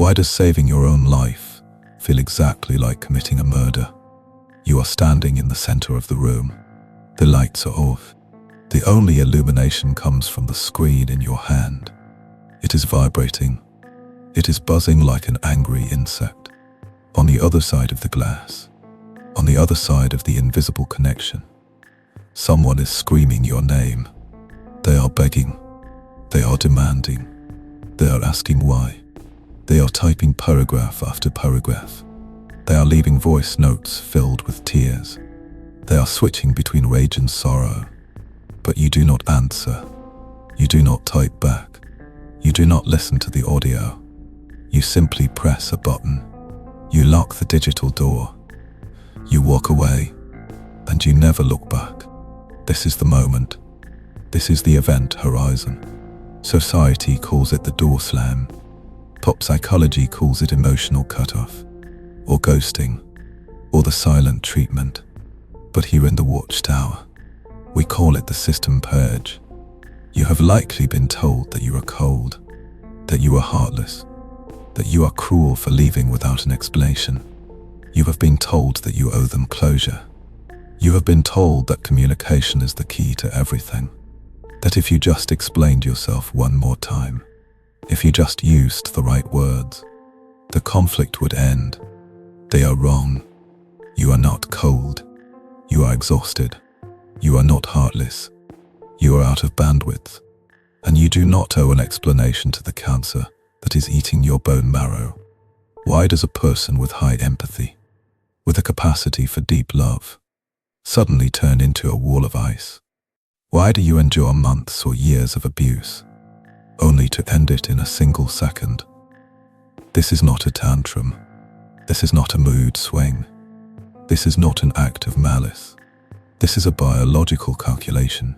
Why does saving your own life feel exactly like committing a murder? You are standing in the center of the room. The lights are off. The only illumination comes from the screen in your hand. It is vibrating. It is buzzing like an angry insect. On the other side of the glass, on the other side of the invisible connection, someone is screaming your name. They are begging. They are demanding. They are asking why. They are typing paragraph after paragraph. They are leaving voice notes filled with tears. They are switching between rage and sorrow. But you do not answer. You do not type back. You do not listen to the audio. You simply press a button. You lock the digital door. You walk away, and you never look back. This is the moment. This is the event horizon. Society calls it the door slam. Pop psychology calls it emotional cutoff, or ghosting, or the silent treatment. But here in the Watchtower, we call it the System Purge. You have likely been told that you are cold, that you are heartless, that you are cruel for leaving without an explanation. You have been told that you owe them closure. You have been told that communication is the key to everything, that if you just explained yourself one more time, if you just used the right words, the conflict would end. They are wrong. You are not cold. You are exhausted. You are not heartless. You are out of bandwidth. And you do not owe an explanation to the cancer that is eating your bone marrow. Why does a person with high empathy, with a capacity for deep love, suddenly turn into a wall of ice? Why do you endure months or years of abuse, only to end it in a single second? This is not a tantrum. This is not a mood swing. This is not an act of malice. This is a biological calculation.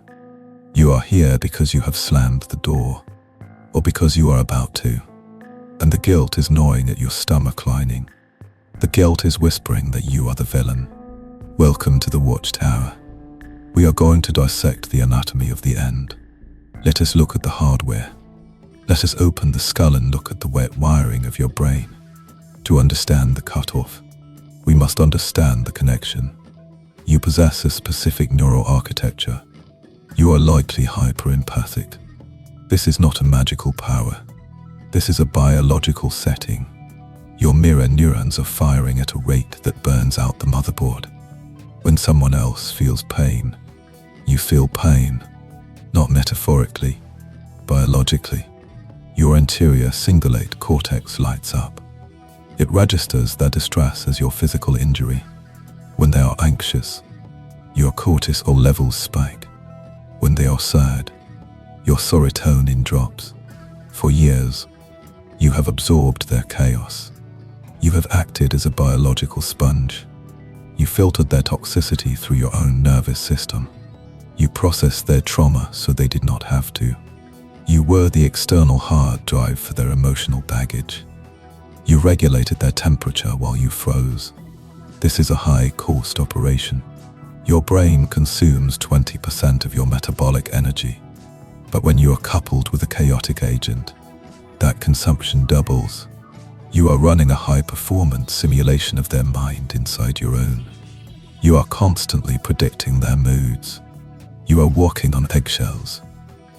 You are here because you have slammed the door, or because you are about to. And the guilt is gnawing at your stomach lining. The guilt is whispering that you are the villain. Welcome to the Watchtower. We are going to dissect the anatomy of the end. Let us look at the hardware. Let us open the skull and look at the wet wiring of your brain. To understand the cutoff, we must understand the connection. You possess a specific neural architecture. You are likely hyper-empathic. This is not a magical power. This is a biological setting. Your mirror neurons are firing at a rate that burns out the motherboard. When someone else feels pain, you feel pain, not metaphorically, biologically. Your anterior cingulate cortex lights up. It registers their distress as your physical injury. When they are anxious, your cortisol levels spike. When they are sad, your serotonin drops. For years, you have absorbed their chaos. You have acted as a biological sponge. You filtered their toxicity through your own nervous system. You processed their trauma so they did not have to. You were the external hard drive for their emotional baggage. You regulated their temperature while you froze. This is a high-cost operation. Your brain consumes 20% of your metabolic energy. But when you are coupled with a chaotic agent, that consumption doubles. You are running a high-performance simulation of their mind inside your own. You are constantly predicting their moods. You are walking on eggshells,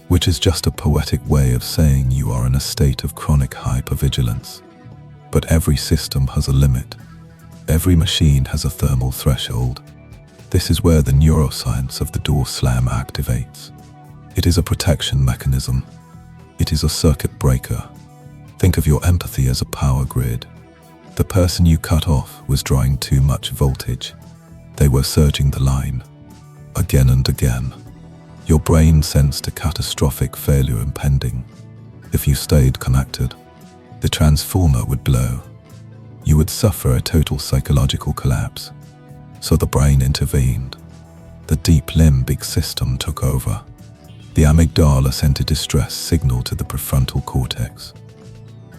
which is just a poetic way of saying you are in a state of chronic hypervigilance. But every system has a limit. Every machine has a thermal threshold. This is where the neuroscience of the door slam activates. It is a protection mechanism. It is a circuit breaker. Think of your empathy as a power grid. The person you cut off was drawing too much voltage. They were surging the line, again and again. Your brain sensed a catastrophic failure impending. If you stayed connected, the transformer would blow. You would suffer a total psychological collapse. So the brain intervened. The deep limbic system took over. The amygdala sent a distress signal to the prefrontal cortex.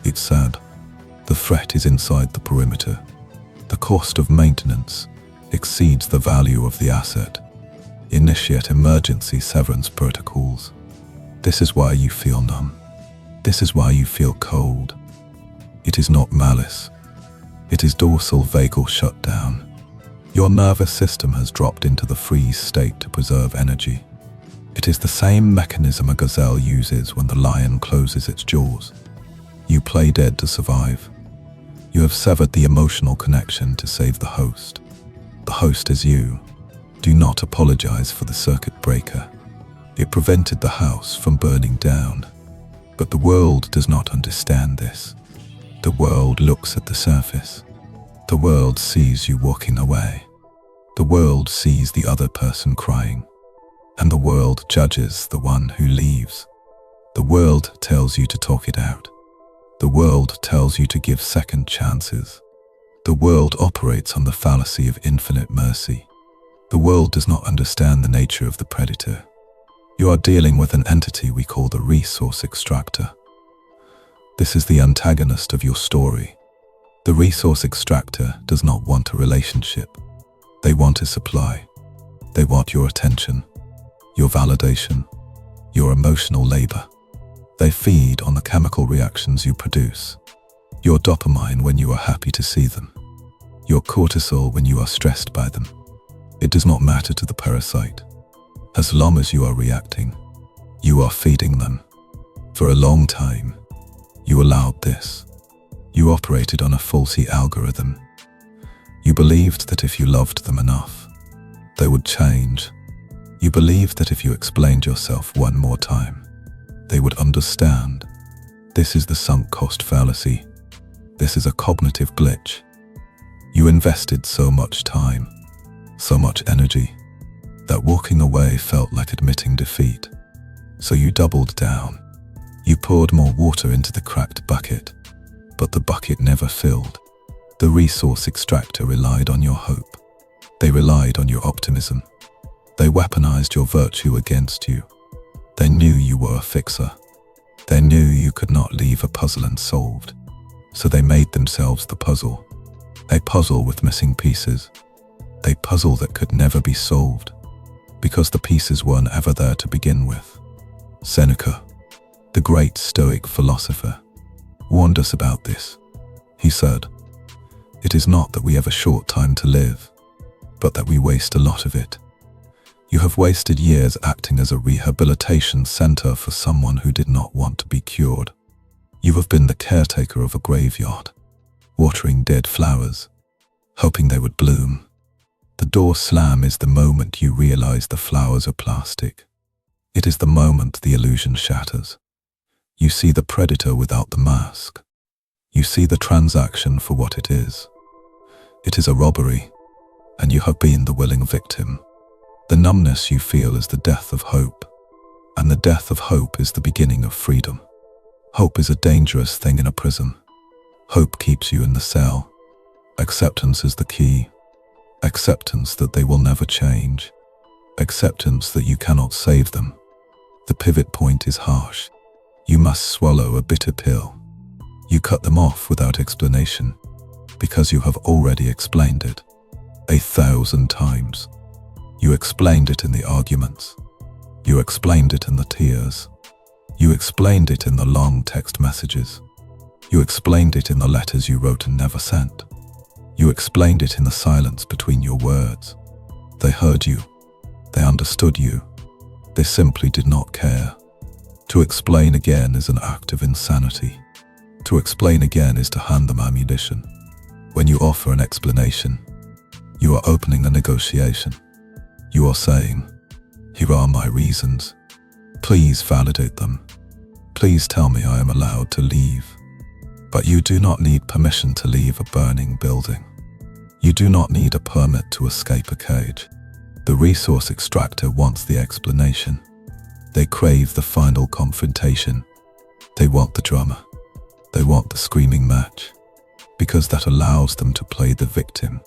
It said, the threat is inside the perimeter. The cost of maintenance exceeds the value of the asset. Initiate emergency severance protocols. This is why you feel numb. This is why you feel cold. It is not malice. It is dorsal vagal shutdown. Your nervous system has dropped into the freeze state to preserve energy. It is the same mechanism a gazelle uses when the lion closes its jaws. You play dead to survive. You have severed the emotional connection to save the host. The host is you. Do not apologize for the circuit breaker. It prevented the house from burning down. But the world does not understand this. The world looks at the surface. The world sees you walking away. The world sees the other person crying. And the world judges the one who leaves. The world tells you to talk it out. The world tells you to give second chances. The world operates on the fallacy of infinite mercy. The world does not understand the nature of the predator. You are dealing with an entity we call the Resource Extractor. This is the antagonist of your story. The Resource Extractor does not want a relationship. They want a supply. They want your attention, your validation, your emotional labor. They feed on the chemical reactions you produce. Your dopamine when you are happy to see them. Your cortisol when you are stressed by them. It does not matter to the parasite. As long as you are reacting, you are feeding them. For a long time, you allowed this. You operated on a faulty algorithm. You believed that if you loved them enough, they would change. You believed that if you explained yourself one more time, they would understand. This is the sunk cost fallacy. This is a cognitive glitch. You invested so much time, so much energy, that walking away felt like admitting defeat. So you doubled down. You poured more water into the cracked bucket, but the bucket never filled. The Resource Extractor relied on your hope. They relied on your optimism. They weaponized your virtue against you. They knew you were a fixer. They knew you could not leave a puzzle unsolved. So they made themselves the puzzle. A puzzle with missing pieces. A puzzle that could never be solved, because the pieces weren't ever there to begin with. Seneca, the great Stoic philosopher, warned us about this. He said, "It is not that we have a short time to live, but that we waste a lot of it." You have wasted years acting as a rehabilitation center for someone who did not want to be cured. You have been the caretaker of a graveyard, watering dead flowers, hoping they would bloom. The door slam is the moment you realize the flowers are plastic. It is the moment the illusion shatters. You see the predator without the mask. You see the transaction for what it is. It is a robbery, and you have been the willing victim. The numbness you feel is the death of hope, and the death of hope is the beginning of freedom. Hope is a dangerous thing in a prison. Hope keeps you in the cell. Acceptance is the key. Acceptance that they will never change. Acceptance that you cannot save them. The pivot point is harsh. You must swallow a bitter pill. You cut them off without explanation, because you have already explained it 1,000 times. You explained it in the arguments. You explained it in the tears. You explained it in the long text messages. You explained it in the letters you wrote and never sent. You explained it in the silence between your words. They heard you. They understood you. They simply did not care. To explain again is an act of insanity. To explain again is to hand them ammunition. When you offer an explanation, you are opening a negotiation. You are saying, "Here are my reasons. Please validate them. Please tell me I am allowed to leave." But you do not need permission to leave a burning building. You do not need a permit to escape a cage. The Resource Extractor wants the explanation. They crave the final confrontation. They want the drama. They want the screaming match, because that allows them to play the victim.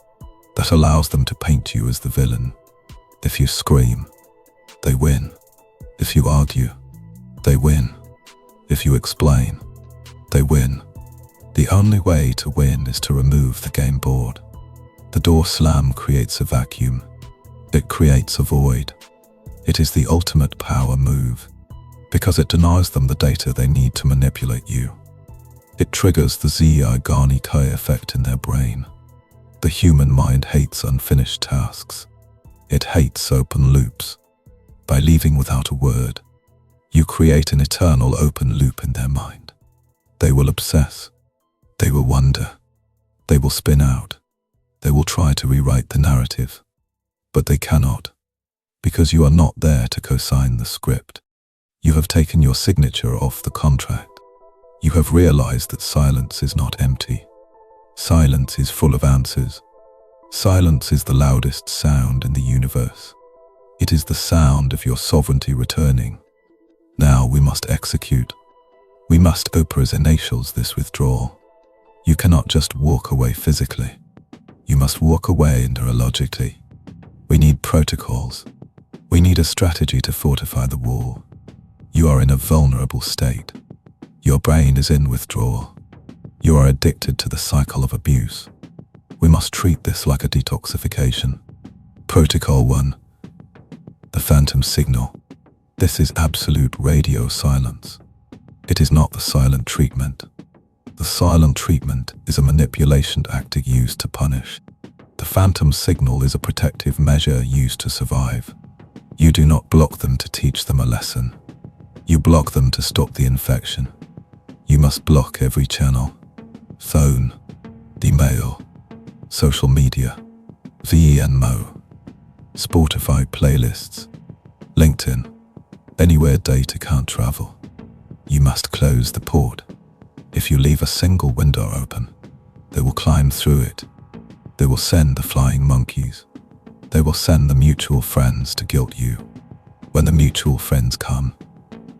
That allows them to paint you as the villain. If you scream, they win. If you argue, they win. If you explain, they win. The only way to win is to remove the game board. The door slam creates a vacuum. It creates a void. It is the ultimate power move, because it denies them the data they need to manipulate you. It triggers the Zhigani-Kai effect in their brain. The human mind hates unfinished tasks. It hates open loops. By leaving without a word, you create an eternal open loop in their mind. They will obsess. They will wonder. They will spin out. They will try to rewrite the narrative. But they cannot, because you are not there to co-sign the script. You have taken your signature off the contract. You have realized that silence is not empty. Silence is full of answers. Silence is the loudest sound in the universe. It is the sound of your sovereignty returning. Now we must execute. We must Oprah's initials this withdrawal. You cannot just walk away physically. You must walk away neurologically. We need protocols. We need a strategy to fortify the wall. You are in a vulnerable state. Your brain is in withdrawal. You are addicted to the cycle of abuse. We must treat this like a detoxification. Protocol 1. The phantom signal. This is absolute radio silence. It is not the silent treatment. The silent treatment is a manipulation tactic used to punish. The phantom signal is a protective measure used to survive. You do not block them to teach them a lesson. You block them to stop the infection. You must block every channel. Phone, email, social media, VMO, Spotify playlists, LinkedIn, anywhere data can't travel. You must close the port. If you leave a single window open, they will climb through it. They will send the flying monkeys. They will send the mutual friends to guilt you. When the mutual friends come,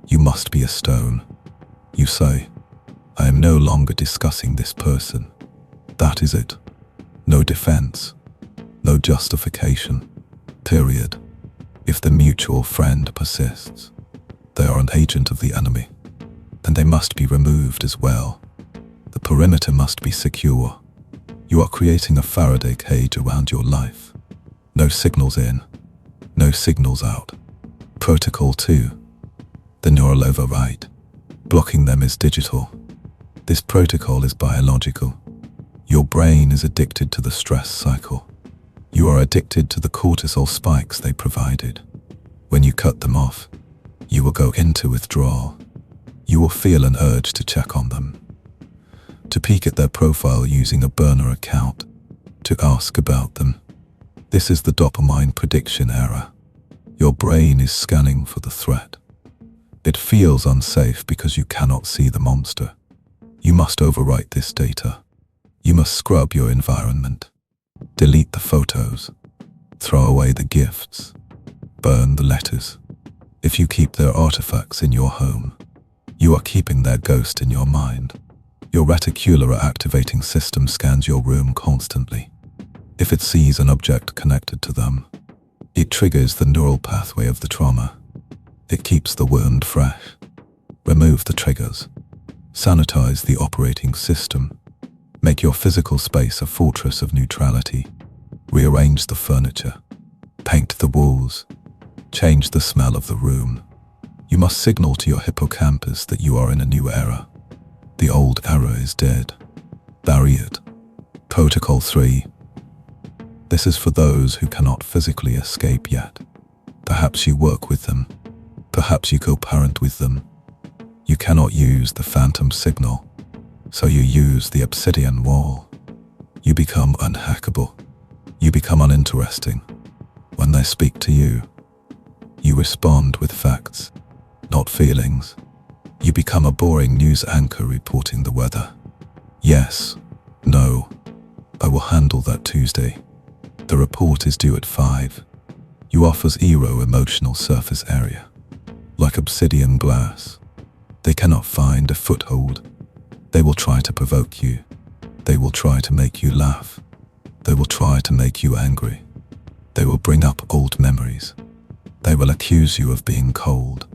you must be a stone. You say, I am no longer discussing this person. That is it. No defense. No justification. Period. If the mutual friend persists, they are an agent of the enemy. Then they must be removed as well. The perimeter must be secure. You are creating a Faraday cage around your life. No signals in, no signals out. Protocol 2. The neural override. Blocking them is digital. This protocol is biological. Your brain is addicted to the stress cycle. You are addicted to the cortisol spikes they provided. When you cut them off, you will go into withdrawal. You will feel an urge to check on them, to peek at their profile using a burner account, to ask about them. This is the dopamine prediction era. Your brain is scanning for the threat. It feels unsafe because you cannot see the monster. You must overwrite this data. You must scrub your environment. Delete the photos. Throw away the gifts. Burn the letters. If you keep their artifacts in your home, you are keeping their ghost in your mind. Your reticular activating system scans your room constantly. If it sees an object connected to them, it triggers the neural pathway of the trauma. It keeps the wound fresh. Remove the triggers. Sanitize the operating system. Make your physical space a fortress of neutrality. Rearrange the furniture. Paint the walls. Change the smell of the room. You must signal to your hippocampus that you are in a new era. The old era is dead. Bury it. Protocol 3. This is for those who cannot physically escape yet. Perhaps you work with them. Perhaps you co-parent with them. You cannot use the phantom signal, so you use the obsidian wall. You become unhackable. You become uninteresting. When they speak to you, you respond with facts, not feelings. You become a boring news anchor reporting the weather. Yes, no, I will handle that Tuesday. The report is due at 5. You offer zero emotional surface area. Like obsidian glass, they cannot find a foothold. They will try to provoke you. They will try to make you laugh. They will try to make you angry. They will bring up old memories. They will accuse you of being cold.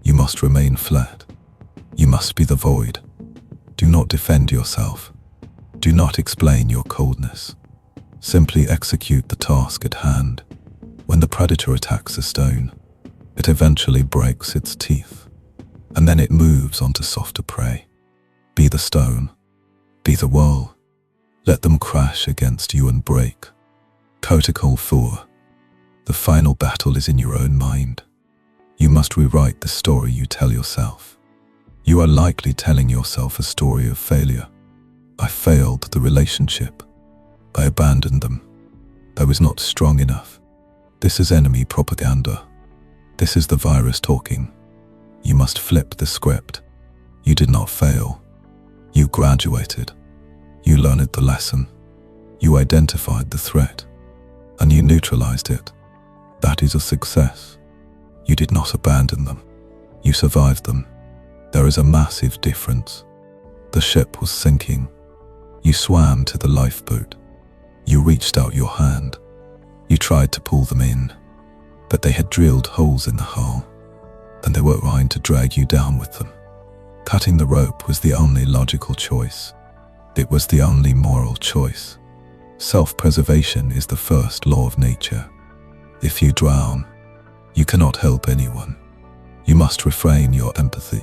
You must remain flat. You must be the void. Do not defend yourself. Do not explain your coldness. Simply execute the task at hand. When the predator attacks a stone, it eventually breaks its teeth, and then it moves on to softer prey. Be the stone. Be the wall. Let them crash against you and break. Protocol 4. The final battle is in your own mind. You must rewrite the story you tell yourself. You are likely telling yourself a story of failure. I failed the relationship. I abandoned them. I was not strong enough. This is enemy propaganda. This is the virus talking. You must flip the script. You did not fail. You graduated. You learned the lesson. You identified the threat. And you neutralized it. That is a success. You did not abandon them. You survived them. There is a massive difference. The ship was sinking. You swam to the lifeboat. You reached out your hand. You tried to pull them in, but they had drilled holes in the hull, and they were trying to drag you down with them. Cutting the rope was the only logical choice. It was the only moral choice. Self-preservation is the first law of nature. If you drown, you cannot help anyone. You must refrain your empathy.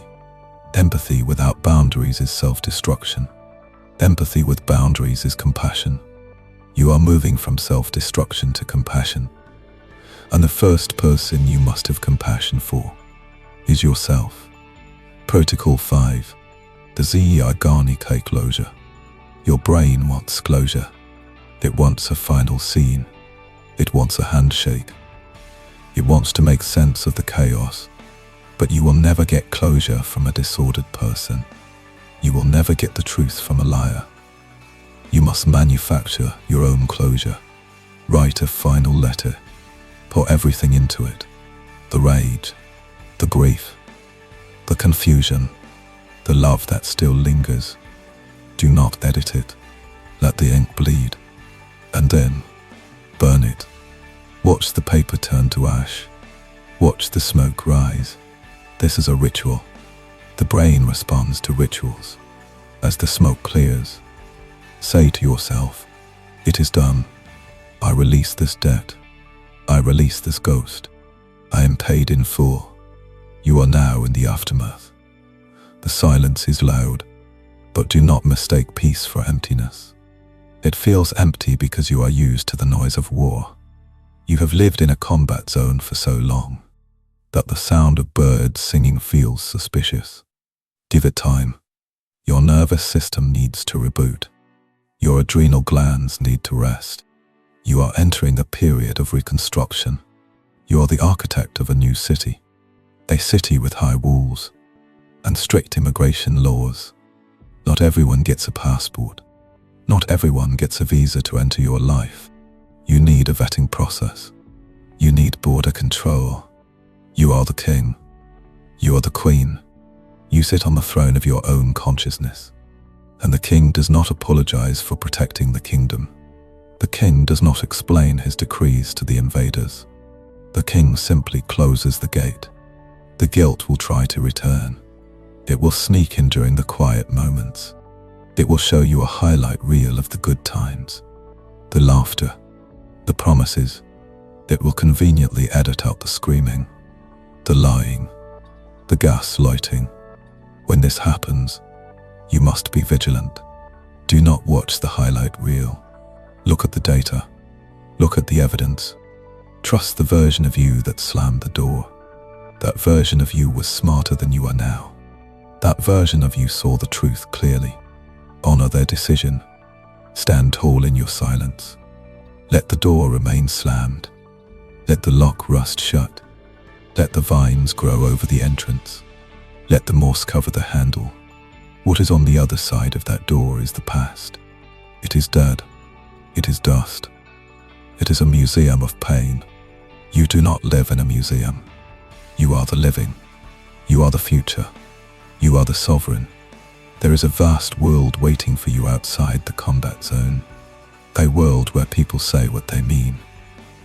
Empathy without boundaries is self-destruction. Empathy with boundaries is compassion. You are moving from self-destruction to compassion. And the first person you must have compassion for is yourself. Protocol 5. The Zeigarnik closure. Your brain wants closure. It wants a final scene. It wants a handshake. It wants to make sense of the chaos. But you will never get closure from a disordered person. You will never get the truth from a liar. You must manufacture your own closure. Write a final letter. Pour everything into it. The rage, the grief, the confusion, the love that still lingers. Do not edit it. Let the ink bleed. And then, burn it. Watch the paper turn to ash. Watch the smoke rise. This is a ritual. The brain responds to rituals. As the smoke clears, say to yourself, it is done. I release this debt. I release this ghost. I am paid in full. You are now in the aftermath. The silence is loud, but do not mistake peace for emptiness. It feels empty because you are used to the noise of war. You have lived in a combat zone for so long that the sound of birds singing feels suspicious. Give it time. Your nervous system needs to reboot. Your adrenal glands need to rest. You are entering a period of reconstruction. You are the architect of a new city. A city with high walls and strict immigration laws. Not everyone gets a passport. Not everyone gets a visa to enter your life. You need a vetting process. You need border control. You are the king. You are the queen. You sit on the throne of your own consciousness. And the king does not apologize for protecting the kingdom. The king does not explain his decrees to the invaders. The king simply closes the gate. The guilt will try to return. It will sneak in during the quiet moments. It will show you a highlight reel of the good times, the laughter, the promises. It will conveniently edit out the screaming, the lying, the gaslighting. When this happens, you must be vigilant. Do not watch the highlight reel. Look at the data. Look at the evidence. Trust the version of you that slammed the door. That version of you was smarter than you are now. That version of you saw the truth clearly. Honor their decision. Stand tall in your silence. Let the door remain slammed. Let the lock rust shut. Let the vines grow over the entrance. Let the moss cover the handle. What is on the other side of that door is the past. It is dead. It is dust. It is a museum of pain. You do not live in a museum. You are the living. You are the future. You are the sovereign. There is a vast world waiting for you outside the combat zone. A world where people say what they mean.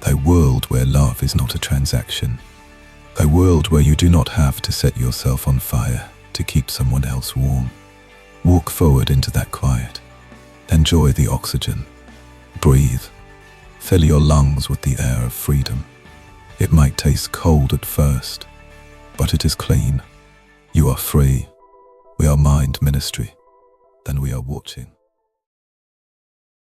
A world where love is not a transaction. A world where you do not have to set yourself on fire to keep someone else warm. Walk forward into that quiet. Enjoy the oxygen. Breathe. Fill your lungs with the air of freedom. It might taste cold at first, but it is clean. You are free. We are Mind Ministry. then we are watching.